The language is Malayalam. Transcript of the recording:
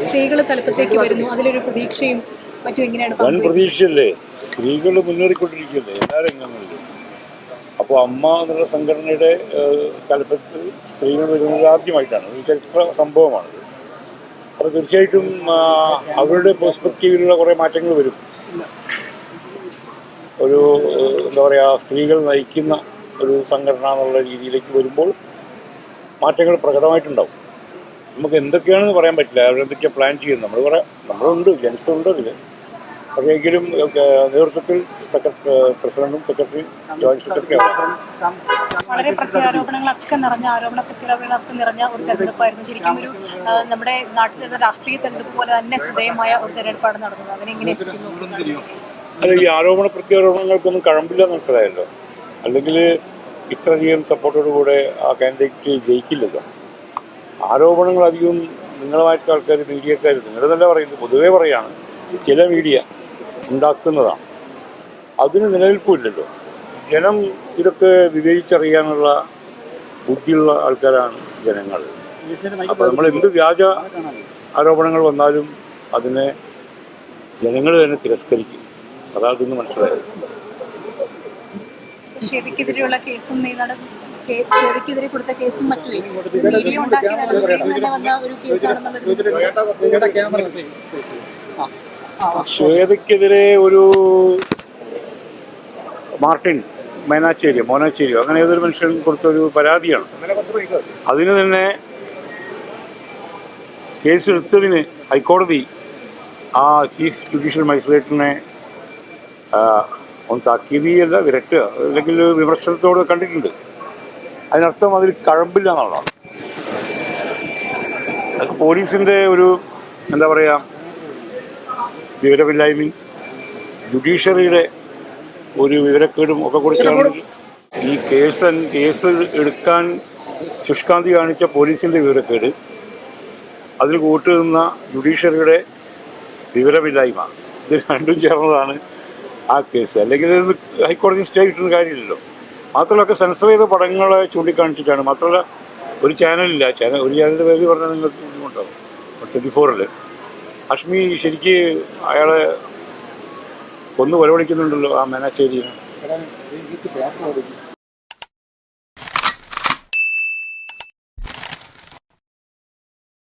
സ്ത്രീകൾ തലപ്പത്തേക്ക് വരുന്നു, അതിലൊരു പ്രതീക്ഷയും മറ്റും എങ്ങനെയാണ്? വൻ പ്രതീക്ഷയല്ലേ, സ്ത്രീകൾ മുന്നേറിക്കൊണ്ടിരിക്കുകയല്ലേ എല്ലാ രംഗങ്ങളിലും. അപ്പോൾ അമ്മ എന്നുള്ള സംഘടനയുടെ തലപ്പത്ത് സ്ത്രീകൾ വരുന്നത് ആദ്യമായിട്ടാണ്, ഒരു ചരിത്ര സംഭവമാണ്. അപ്പോൾ തീർച്ചയായിട്ടും അവരുടെ പെർസ്പെക്റ്റീവിലുള്ള കുറേ മാറ്റങ്ങൾ വരും. ഒരു എന്താ പറയുക, സ്ത്രീകൾ നയിക്കുന്ന ഒരു സംഘടന എന്നുള്ള രീതിയിലേക്ക് വരുമ്പോൾ മാറ്റങ്ങൾ പ്രകടമായിട്ടുണ്ടാവും. നമുക്ക് എന്തൊക്കെയാണെന്ന് പറയാൻ പറ്റില്ല, അവരെന്തൊക്കെയാണ് പ്ലാൻ ചെയ്യുന്നത് നമ്മളുണ്ട്, ജെൻസുണ്ട് അതിൽ. പക്ഷേ എങ്കിലും നേതൃത്വത്തിൽ പ്രസിഡന്റും സെക്രട്ടറി, ജോയിന്റ് സെക്രട്ടറി വളരെ പ്രത്യാരോപണങ്ങളൊക്കെ നിറഞ്ഞ ഒരു തെരഞ്ഞെടുപ്പായിരുന്നു. ശരിക്കും ഒരു നമ്മുടെ നാട്ടിലെ രാഷ്ട്രീയ തെരഞ്ഞെടുപ്പ് പോലെ തന്നെ ശ്രദ്ധേയമായ ഒരു തെരഞ്ഞെടുപ്പാണ് നടന്നത്. അതിനെങ്ങനെ? അല്ല, ഈ ആരോപണ പ്രത്യാരോപണങ്ങൾക്കൊന്നും കഴമ്പില്ല മനസ്സിലായല്ലോ. അല്ലെങ്കിൽ ഇത്രയധികം സപ്പോർട്ടോടുകൂടെ ആ കാൻഡിഡേറ്റ് ജയിക്കില്ലല്ലോ. ആരോപണങ്ങൾ അധികം നിങ്ങളുമായിട്ട് ആൾക്കാർ, മീഡിയക്കാർ, നിങ്ങളെന്നല്ല പറയുന്നത്, പൊതുവേ പറയാണ്, ചില മീഡിയ ഉണ്ടാക്കുന്നതാണ്. അതിന് നിലനിൽപ്പില്ലല്ലോ. ജനം ഇതൊക്കെ വിവേചിച്ചറിയാനുള്ള ബുദ്ധിയുള്ള ആൾക്കാരാണ് ജനങ്ങൾ. അപ്പോൾ നമ്മൾ എന്ത് വ്യാജ ആരോപണങ്ങൾ വന്നാലും അതിനെ ജനങ്ങൾ തന്നെ തിരസ്കരിക്കും. അതാണ് ഇന്ന് മനസ്സിലായത്. ഷെബിക്കെതിരെയുള്ള കേസും ഷെബിക്കെതിരെ കൊടുത്ത കേസും മറ്റു മീഡിയ ഉണ്ടാക്കിയ വന്ന ഒരു കേസാണെന്നുള്ളത്. ശ്വേതയ്ക്കെതിരെ ഒരു മാർട്ടിൻ മോനാച്ചേരിയോ അങ്ങനെ ഏതൊരു മനുഷ്യൻ കൊടുത്തൊരു പരാതിയാണ്. അതിന് തന്നെ കേസെടുത്തതിന് ഹൈക്കോടതി ആ ചീഫ് ജുഡീഷ്യൽ മജിസ്ട്രേറ്റിനെ ഒന്ന് താക്കീതല്ല, വിരട്ടുക, അല്ലെങ്കിൽ വിമർശനത്തോട് കണ്ടിട്ടുണ്ട്. അതിനർത്ഥം അതിൽ കഴമ്പില്ല എന്നുള്ളതാണ്. അതൊക്കെ പോലീസിൻ്റെ ഒരു എന്താ പറയുക, വിവരമില്ലായ്മയും ജുഡീഷ്യറിയുടെ ഒരു വിവരക്കേടും ഒക്കെ കുറിച്ചാണെങ്കിൽ ഈ കേസ് എടുക്കാൻ ശുഷ്കാന്തി കാണിച്ച പോലീസിൻ്റെ വിവരക്കേട്, അതിൽ കൂട്ടുനിന്ന ജുഡീഷ്യറിയുടെ വിവരമില്ലായ്മ, ഇത് രണ്ടും ചേർന്നതാണ് ആ കേസ്. അല്ലെങ്കിൽ ഹൈക്കോടതി സ്റ്റേ കിട്ടുന്ന കാര്യമില്ലല്ലോ. മാത്രമല്ല സെൻസർ ചെയ്ത പടങ്ങളെ ചൂണ്ടിക്കാണിച്ചിട്ടാണ്. മാത്രമല്ല ഒരു ചാനലില്ല, ഒരു ചാനലിൻ്റെ പേര് പറഞ്ഞാൽ നിങ്ങൾക്ക് ബുദ്ധിമുട്ടാവും. 24 അഷ്മി ശരിക്ക് അയാളെ കൊന്നു കൊലവിളിക്കുന്നുണ്ടല്ലോ, ആ മേനാച്ചേരിയെ.